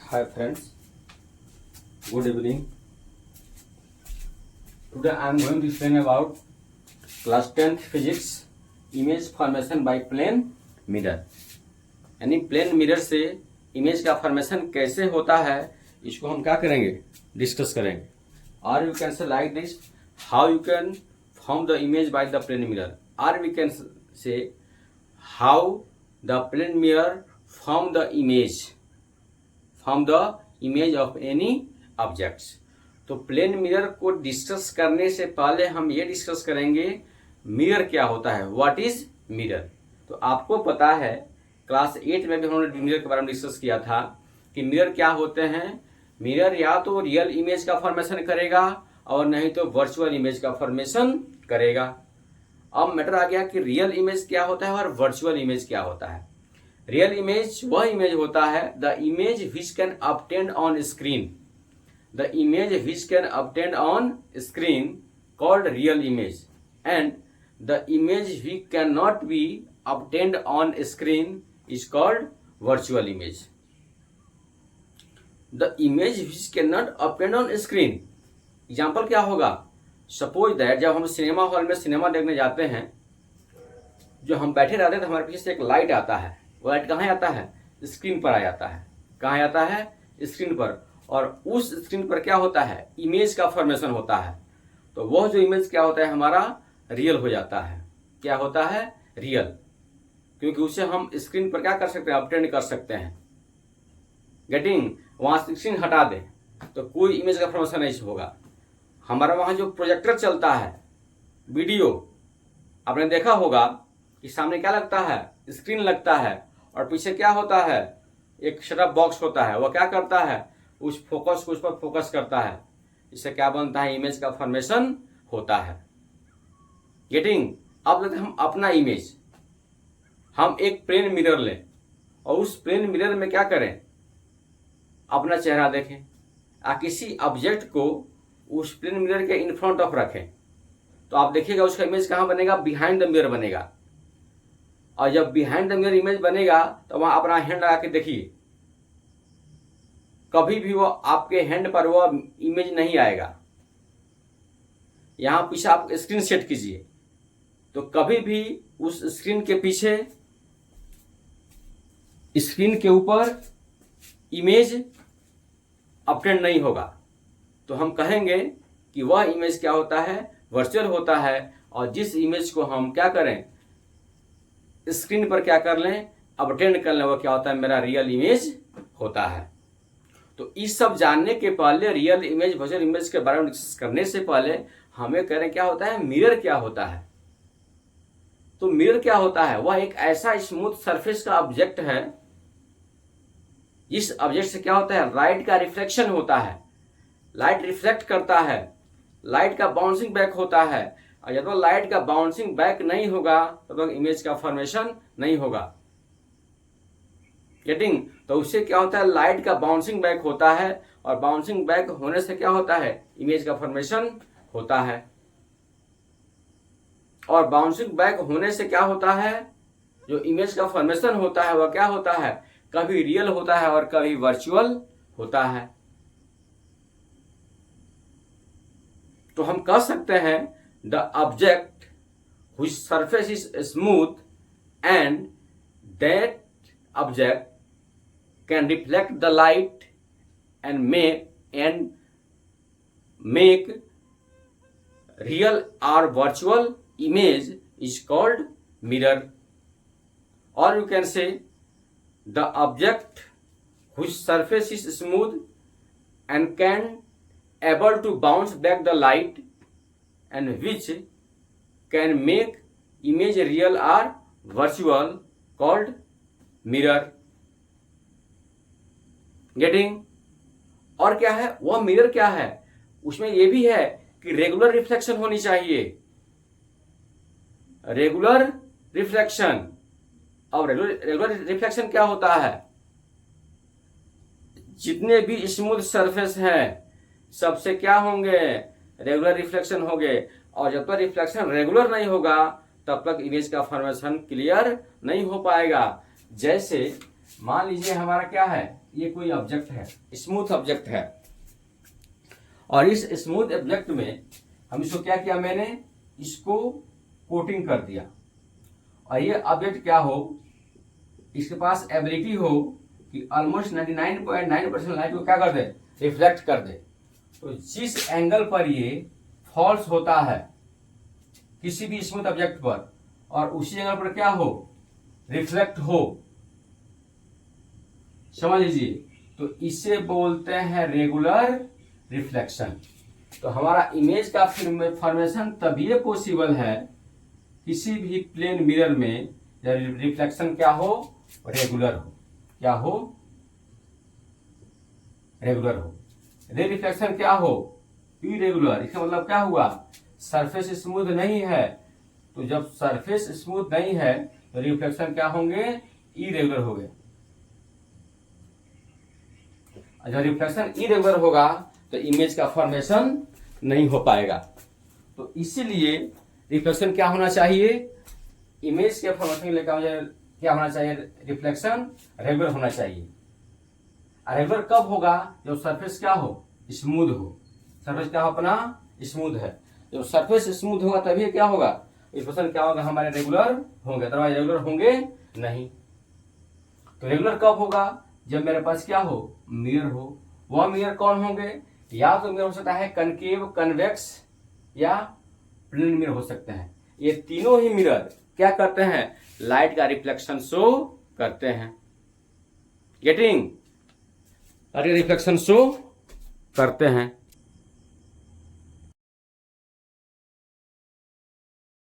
Hi friends, good evening. Today I am going to explain about class 10th physics image formation by plane mirror. यानी plane mirror से image का formation कैसे होता है, इसको हम क्या करेंगे, डिस्कस करेंगे. और you can say like this, how you can form the image by the plane mirror, और we can say how the plane mirror form the image of any objects. तो प्लेन मिरर को discuss करने से पहले हम ये discuss करेंगे mirror क्या होता है, व्हाट इज मिरर. तो आपको पता है क्लास 8 में भी हमने मिरर के बारे में डिस्कस किया था कि मिरर क्या होते हैं. मिरर या तो रियल इमेज का फॉर्मेशन करेगा और नहीं तो वर्चुअल इमेज का फॉर्मेशन करेगा. अब मैटर आ गया कि रियल इमेज क्या होता है और वर्चुअल इमेज क्या होता है. रियल इमेज वह इमेज होता है the image which can obtain on screen. The image which can obtain on screen called real image, and the image which can not be obtained on screen is called virtual image. The image which cannot obtained on screen, example क्या होगा. Suppose that जब हम cinema hall में cinema देखने जाते हैं, जो हम बैठे रहते हैं तो हमारे पीछे से एक लाइट आता है. वो लाइट कहाँ आता है, स्क्रीन पर आ जाता है. कहाँ आता है, स्क्रीन पर. और उस स्क्रीन पर क्या होता है, इमेज का फॉर्मेशन होता है. तो वह जो इमेज क्या होता है हमारा रियल हो जाता है. क्या होता है, रियल, क्योंकि उसे हम स्क्रीन पर क्या कर सकते हैं, ऑब्टेन कर सकते हैं. गेटिंग. वहां से स्क्रीन हटा दें तो कोई इमेज का फॉर्मेशन नहीं होगा. हमारा वहां जो प्रोजेक्टर चलता है, वीडियो, आपने देखा होगा कि सामने क्या लगता है, स्क्रीन लगता है, और पीछे क्या होता है, एक सेटअप बॉक्स होता है. वह क्या करता है, उस फोकस को उस पर फोकस करता है. इससे क्या बनता है, इमेज का फॉर्मेशन होता है. गेटिंग. अब लेते हम अपना इमेज, हम एक प्लेन मिरर लें और उस प्लेन मिरर में क्या करें, अपना चेहरा देखें. किसी ऑब्जेक्ट को उस प्लेन मिरर के इन फ्रंट ऑफ रखें तो आप देखिएगा उसका इमेज कहाँ बनेगा, बिहाइंड द मिरर बनेगा. और जब बिहाइंड द मिरर इमेज बनेगा तो वहां अपना हैंड लगा के देखिए, कभी भी वो आपके हैंड पर वो इमेज नहीं आएगा. यहां पीछे आप स्क्रीन सेट कीजिए तो कभी भी उस स्क्रीन के पीछे, स्क्रीन के ऊपर इमेज ऑब्टेन नहीं होगा. तो हम कहेंगे कि वह इमेज क्या होता है, वर्चुअल होता है. और जिस इमेज को हम क्या करें, स्क्रीन पर क्या कर लें, ऑब्टेन कर लें, वह क्या होता है, मेरा रियल इमेज होता है. तो इस सब जानने के पहले, रियल इमेज वर्चुअल इमेज के बारे में डिस्कस करने से पहले हमें करें क्या होता है, मिरर क्या होता है. तो मिरर क्या होता है, वह एक ऐसा स्मूथ सरफेस का ऑब्जेक्ट है जिस ऑब्जेक्ट से क्या होता है, लाइट का रिफ्लेक्शन होता है. लाइट रिफ्लेक्ट करता है, लाइट का बाउंसिंग बैक होता है. और जब तक लाइट का बाउंसिंग बैक नहीं होगा तब तक इमेज का फॉर्मेशन नहीं होगा. गेटिंग. तो उससे क्या होता है, लाइट का बाउंसिंग बैक होता है, और बाउंसिंग बैक होने से क्या होता है, इमेज का फॉर्मेशन होता है. और बाउंसिंग बैक होने से क्या होता है, जो इमेज का फॉर्मेशन होता है वह क्या होता है, कभी रियल होता है और कभी वर्चुअल होता है. तो हम कह सकते हैं the object which surface is smooth and that object can reflect the light and make real और virtual image is called mirror. Or you can say the object whose surface is smooth and can able to bounce back the light and which can make image real or virtual called mirror. Getting. और क्या है, वह mirror क्या है, उसमें यह भी है कि रेगुलर रिफ्लेक्शन होनी चाहिए. Regular reflection. अब रेगुलर रिफ्लेक्शन क्या होता है, जितने भी स्मूथ सरफेस हैं सबसे क्या होंगे, रेगुलर रिफ्लेक्शन होंगे. और जब तक रिफ्लेक्शन रेगुलर नहीं होगा तब तक इमेज का फॉर्मेशन क्लियर नहीं हो पाएगा. जैसे मान लीजिए हमारा क्या है, ये कोई ऑब्जेक्ट है, स्मूथ ऑब्जेक्ट है, और इस स्मूथ ऑब्जेक्ट में हम इसको क्या किया, मैंने इसको कोटिंग कर दिया, और ये ऑब्जेक्ट क्या हो, इसके पास एबिलिटी हो कि ऑलमोस्ट 99.9% लाइट को क्या कर दे, रिफ्लेक्ट कर दे। तो जिस एंगल पर ये फॉल्स होता है किसी भी स्मूथ ऑब्जेक्ट पर, और उसी एंगल पर क्या हो, रिफ्लेक्ट हो, समझ लीजिए, तो इसे बोलते हैं रेगुलर रिफ्लेक्शन। तो हमारा इमेज का फॉर्मेशन तभी पॉसिबल है किसी भी प्लेन मिरर में जब रिफ्लेक्शन क्या हो, रेगुलर हो। क्या हो, रेगुलर हो। रे रिफ्लेक्शन क्या हो, इरेगुलर। इसका मतलब क्या हुआ, सरफेस स्मूथ नहीं है, तो जब सरफेस स्मूथ नहीं है तो रिफ्लेक्शन क्या होंगे, इरेगुलर हो गए। जब रिफ्लेक्शन इरेगुलर होगा तो इमेज का फॉर्मेशन नहीं हो पाएगा। तो इसीलिए रिफ्लेक्शन क्या होना चाहिए, इमेज के फॉर्मेशन के लिए क्या होना चाहिए, रिफ्लेक्शन रेगुलर होना चाहिए। रेगुलर कब होगा, जब सरफेस क्या हो, स्मूथ हो। सरफेस क्या हो अपना, स्मूथ है। जब सरफेस स्मूथ होगा तभी क्या होगा, रिफ्लेक्शन क्या होगा, हमारे रेगुलर होंगे, अदरवाइज रेगुलर होंगे नहीं। तो रेगुलर कब होगा, जब मेरे पास क्या हो, मिरर हो। वह मिरर कौन होंगे, या तो मिरर हो सकता है कनकेव, कन्वेक्स या प्लेन मिरर हो सकते हैं। ये तीनों ही मिरर क्या करते हैं, लाइट का रिफ्लेक्शन शो करते हैं। गेटिंग, रिफ्लेक्शन शो करते हैं।